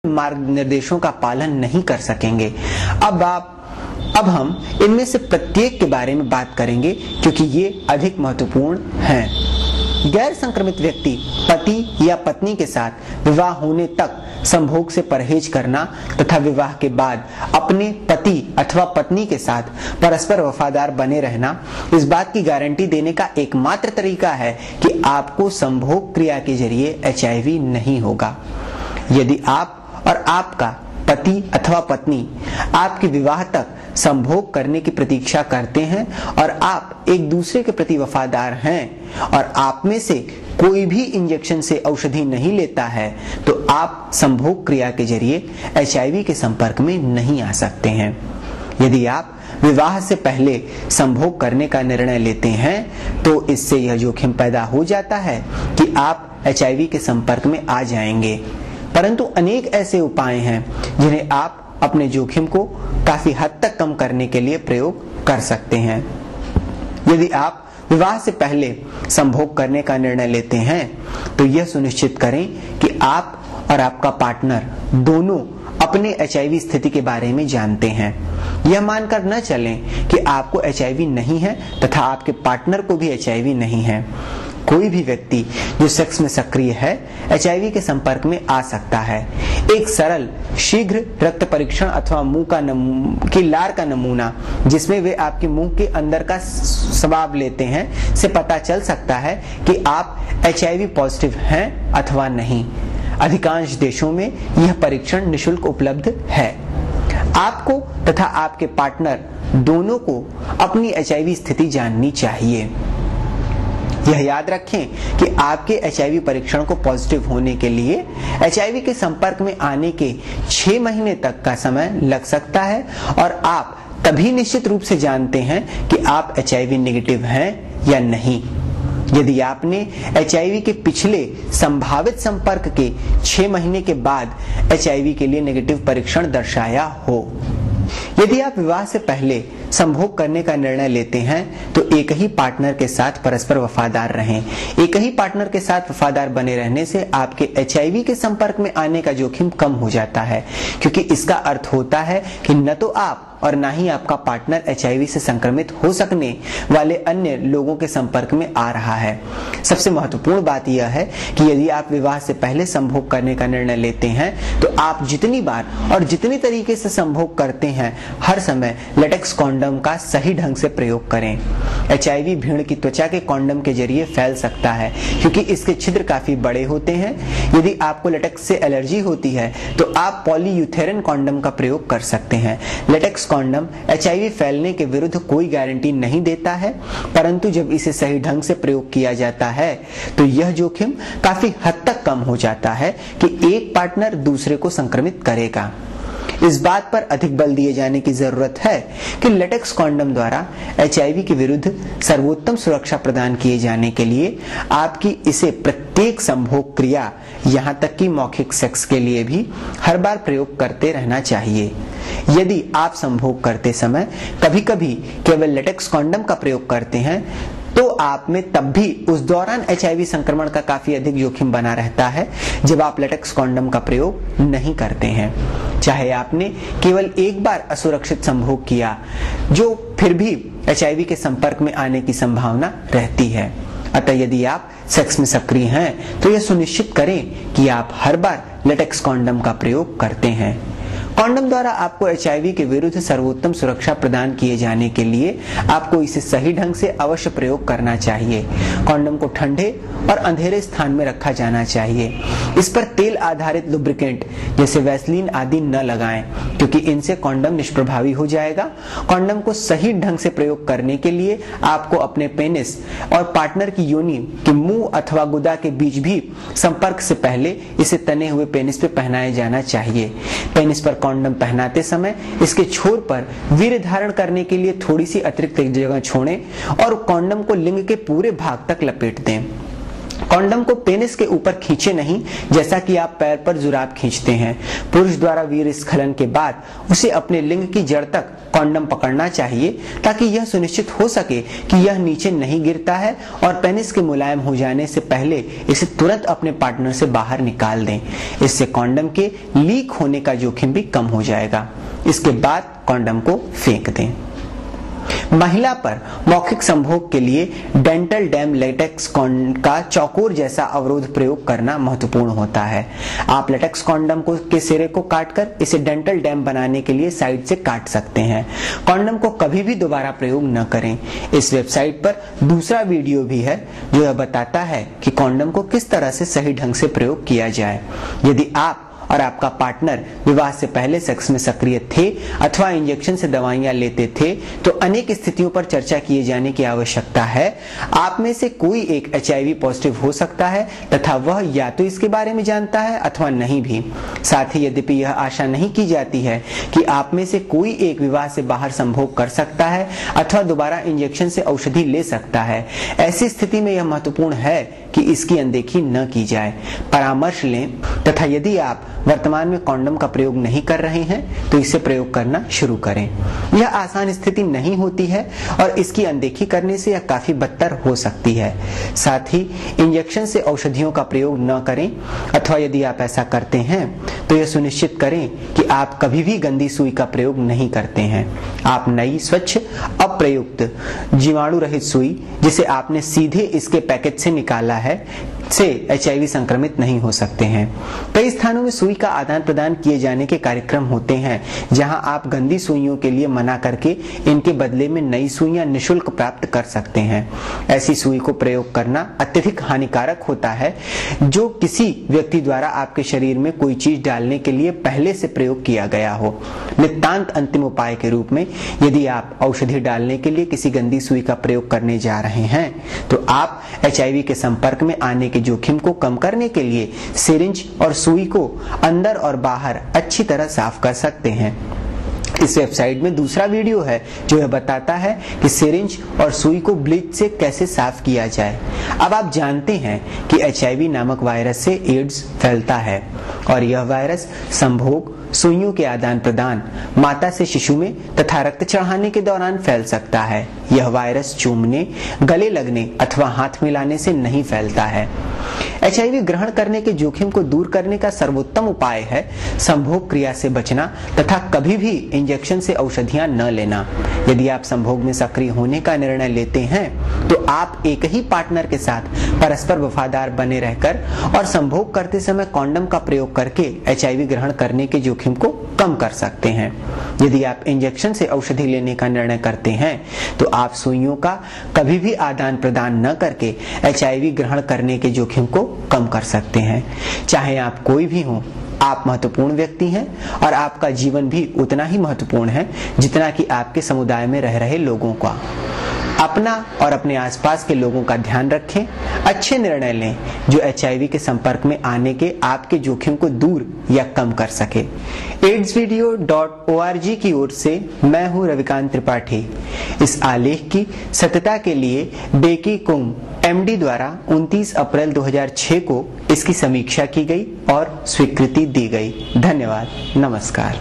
मार्ग निर्देशों का पालन नहीं कर सकेंगे। अब हम इनमें से प्रत्येक के बारे में बात करेंगे क्योंकि ये अधिक महत्वपूर्ण हैं। गैर संक्रमित व्यक्ति पति या पत्नी के साथ विवाह होने तक संभोग से परहेज करना तथा विवाह के बाद अपने पति अथवा पत्नी के साथ परस्पर वफादार बने रहना इस बात की गारंटी देने का एकमात्र तरीका है कि आपको संभोग क्रिया के जरिए HIV नहीं होगा। यदि आप और आपका पति अथवा पत्नी आपके विवाह तक संभोग करने की प्रतीक्षा करते हैं और आप एक दूसरे के प्रति वफादार हैं और आप में से कोई भी इंजेक्शन से औषधि नहीं लेता है तो आप संभोग क्रिया के जरिए HIV के संपर्क में नहीं आ सकते हैं। यदि आप विवाह से पहले संभोग करने का निर्णय लेते हैं तो इससे यह जोखिम पैदा हो जाता है कि आप HIV के संपर्क में आ जाएंगे, परंतु अनेक ऐसे उपाय हैं जिन्हें आप अपने जोखिम को काफी हद तक कम करने के लिए प्रयोग कर सकते हैं। यदि आप विवाह से पहले संभोग करने का निर्णय लेते हैं तो यह सुनिश्चित करें कि आप और आपका पार्टनर दोनों अपने HIV स्थिति के बारे में जानते हैं। यह मानकर न चलें कि आपको HIV नहीं है तथा आपके पार्टनर को भी HIV नहीं है। कोई भी व्यक्ति जो सेक्स में सक्रिय है HIV के संपर्क में आ सकता है। एक सरल शीघ्र रक्त परीक्षण अथवा मुंह की लार का नमूना जिसमें वे आपके मुंह के अंदर का स्वाब लेते हैं से पता चल सकता है कि आप HIV पॉजिटिव हैं अथवा नहीं। अधिकांश देशों में यह परीक्षण निःशुल्क उपलब्ध है। आपको तथा आपके पार्टनर दोनों को अपनी HIV स्थिति जाननी चाहिए। यह याद रखें कि आपके HIV परीक्षण को पॉजिटिव होने के लिए HIV के संपर्क में आने के 6 महीने तक का समय लग सकता है और आप तभी निश्चित रूप से जानते हैं कि आप HIV नेगेटिव हैं या नहीं यदि आपने HIV के पिछले संभावित संपर्क के 6 महीने के बाद HIV के लिए नेगेटिव परीक्षण दर्शाया हो। यदि आप विवाह से पहले संभोग करने का निर्णय लेते हैं तो एक ही पार्टनर के साथ परस्पर वफादार रहें। एक ही पार्टनर के साथ वफादार बने रहने से आपके HIV के संपर्क में आने का जोखिम कम हो जाता है, क्योंकि इसका अर्थ होता है कि न तो आप और ना ही आपका पार्टनर HIV से संक्रमित हो सकने वाले अन्य लोगों के संपर्क में आ रहा है। सबसे महत्वपूर्ण बात यह है कि यदि आप विवाह से पहले संभोग करने का निर्णय लेते हैं तो आप जितनी बार और जितनी तरीके से संभोग करते हैं हर समय लेटेक्स कॉन्डम का सही ढंग से प्रयोग करें। HIV भीड़ की त्वचा के कॉन्डम के जरिए फैल सकता है क्योंकि इसके छिद्र काफी बड़े होते हैं। यदि आपको लेटेक्स से एलर्जी होती है तो आप पॉलीयूथेरिन कॉन्डम का प्रयोग कर सकते हैं। लेटेक्स कॉन्डम HIV फैलने के विरुद्ध कोई गारंटी नहीं देता है, परंतु जब इसे सही ढंग से प्रयोग किया जाता है तो यह जोखिम काफी हद तक कम हो जाता है कि एक पार्टनर दूसरे को संक्रमित करेगा। इस बात पर अधिक बल दिए जाने की जरूरत है कि लेटेक्स कॉन्डम द्वारा HIV के विरुद्ध सर्वोत्तम सुरक्षा प्रदान किए जाने के लिए आपकी इसे प्रत्येक संभोग क्रिया यहां तक कि मौखिक सेक्स के लिए भी हर बार प्रयोग करते रहना चाहिए। यदि आप संभोग करते समय कभी-कभी केवल लेटेक्स कॉन्डम का प्रयोग करते हैं तो आप में तब भी उस दौरान HIV संक्रमण का काफी अधिक जोखिम बना रहता है जब आप लेटेक्स कॉन्डम का प्रयोग नहीं करते हैं। चाहे आपने केवल एक बार असुरक्षित संभोग किया, जो फिर भी HIV के संपर्क में आने की संभावना रहती है। अतः यदि आप सेक्स में सक्रिय हैं तो यह सुनिश्चित करें कि आप हर बार लेटेक्स कॉन्डम का प्रयोग करते हैं। कॉन्डम द्वारा आपको HIV के विरुद्ध सर्वोत्तम सुरक्षा प्रदान किए जाने के लिए आपको इसे सही ढंग से अवश्य प्रयोग करना चाहिए। कॉन्डम को ठंडे और अंधेरे स्थान में रखा जाना चाहिए। इस पर तेल आधारित लुब्रिकेंट जैसे वैसलीन आदि न लगाएं, क्योंकि इनसे कॉन्डम निष्प्रभावी हो जाएगा। कॉन्डम को सही ढंग से प्रयोग करने के लिए आपको अपने पेनिस और पार्टनर की योनि के मुंह अथवा गुदा के बीच भी संपर्क से पहले इसे तने हुए पेनिस पे पहनाया जाना चाहिए। पेनिस पर कॉन्डम पहनाते समय इसके छोर पर वीर्य धारण करने के लिए थोड़ी सी अतिरिक्त जगह छोड़ें और कॉन्डम को लिंग के पूरे भाग तक लपेट दें। कॉन्डम को पेनिस के ऊपर खींचे नहीं, जैसा कि आप पैर पर जुराब खींचते हैं। पुरुष द्वारा वीर्य स्खलन के बाद उसे अपने लिंग की जड़ तक कॉन्डम पकड़ना चाहिए, ताकि यह सुनिश्चित हो सके कि यह नीचे नहीं गिरता है, और पेनिस के मुलायम हो जाने से पहले इसे तुरंत अपने पार्टनर से बाहर निकाल दें। इससे कॉन्डम के लीक होने का जोखिम भी कम हो जाएगा। इसके बाद कॉन्डम को फेंक दें। महिला पर मौखिक संभोग के लिए डेंटल डैम लेटेक्स का चौकोर जैसा अवरोध प्रयोग करना महत्वपूर्ण होता है। आप लेटेक्स कॉन्डम के सिरे को काटकर इसे डेंटल डैम बनाने के लिए साइड से काट सकते हैं। कॉन्डम को कभी भी दोबारा प्रयोग न करें। इस वेबसाइट पर दूसरा वीडियो भी है जो यह बताता है कि कॉन्डम को किस तरह से सही ढंग से प्रयोग किया जाए। यदि आप और आपका पार्टनर विवाह से पहले सेक्स में सक्रिय थे अथवा इंजेक्शन से दवाइयां लेते थे, तो अनेक स्थितियों पर चर्चा किए जाने की आवश्यकता है। आप में से कोई एक HIV पॉजिटिव हो सकता है तथा वह या तो इसके बारे में जानता है अथवा नहीं भी। साथ ही यद्यपि यह आशा नहीं की जाती है कि आप में से कोई एक विवाह से बाहर संभोग कर सकता है अथवा दोबारा इंजेक्शन से औषधि ले सकता है, ऐसी स्थिति में यह महत्वपूर्ण है कि इसकी अनदेखी न की जाए। परामर्श लें तथा यदि आप वर्तमान में कॉन्डम का प्रयोग नहीं कर रहे हैं तो इसे प्रयोग करना शुरू करें। यह आसान स्थिति नहीं होती है और इसकी अनदेखी करने से यह काफी बदतर हो सकती है। साथ ही इंजेक्शन से औषधियों का प्रयोग न करें, अथवा यदि आप ऐसा करते हैं तो यह सुनिश्चित करें कि आप कभी भी गंदी सुई का प्रयोग नहीं करते हैं। आप नई, स्वच्छ, अप्रयुक्त, जीवाणु रहित सुई जिसे आपने सीधे इसके पैकेज से निकाला है से HIV संक्रमित नहीं हो सकते हैं। कई स्थानों में सुई का आदान प्रदान किए जाने के कार्यक्रम होते हैं, जहां आप गंदी सुइयों के लिए मना करके इनके बदले में नई सुइयां निःशुल्क प्राप्त कर सकते हैं। ऐसी सुई को प्रयोग करना अत्यधिक हानिकारक होता है जो किसी व्यक्ति द्वारा आपके शरीर में कोई चीज डालने के लिए पहले से प्रयोग किया गया हो। नितांत अंतिम उपाय के रूप में यदि आप औषधि डालने के लिए किसी गंदी सुई का प्रयोग करने जा रहे हैं तो आप HIV के संपर्क में आने के जोखिम को कम करने के लिए सिरिंज और सुई को अंदर और बाहर अच्छी तरह साफ कर सकते हैं। इस वेबसाइट में दूसरा वीडियो है जो यह बताता है कि सिरिंज और सुई को ब्लीच से कैसे साफ किया जाए। अब आप जानते हैं कि HIV नामक वायरस से एड्स फैलता है और यह वायरस संभोग, सुइयों के आदान प्रदान, माता से शिशु में तथा रक्त चढ़ाने के दौरान फैल सकता है। यह वायरस चूमने, गले लगने अथवा हाथ मिलाने से नहीं फैलता है। HIV ग्रहण करने के जोखिम को दूर करने का सर्वोत्तम उपाय है संभोग क्रिया से बचना तथा कभी भी इंजेक्शन से औषधियां न लेना। यदि आप संभोग में सक्रिय होने का निर्णय लेते हैं तो आप एक ही पार्टनर के साथ परस्पर वफादार बने रहकर और संभोग करते समय कॉन्डम का प्रयोग करके HIV ग्रहण करने के जोखिम को कम कर सकते हैं। यदि आप इंजेक्शन से औषधि लेने का निर्णय करते हैं तो आप सुइयों का कभी भी आदान प्रदान न करके HIV ग्रहण करने के जोखिम को कम कर सकते हैं। चाहे आप कोई भी हो, आप महत्वपूर्ण व्यक्ति हैं और आपका जीवन भी उतना ही महत्वपूर्ण है जितना कि आपके समुदाय में रह रहे लोगों का। अपना और अपने आसपास के लोगों का ध्यान रखें, अच्छे निर्णय लें जो HIV के संपर्क में आने के आपके जोखिम को दूर या कम कर सके। aidsvideo.org की ओर से मैं हूं रविकांत त्रिपाठी। इस आलेख की सत्यता के लिए बेकी कुंग MD द्वारा 29 अप्रैल 2006 को इसकी समीक्षा की गई और स्वीकृति दी गई। धन्यवाद। नमस्कार।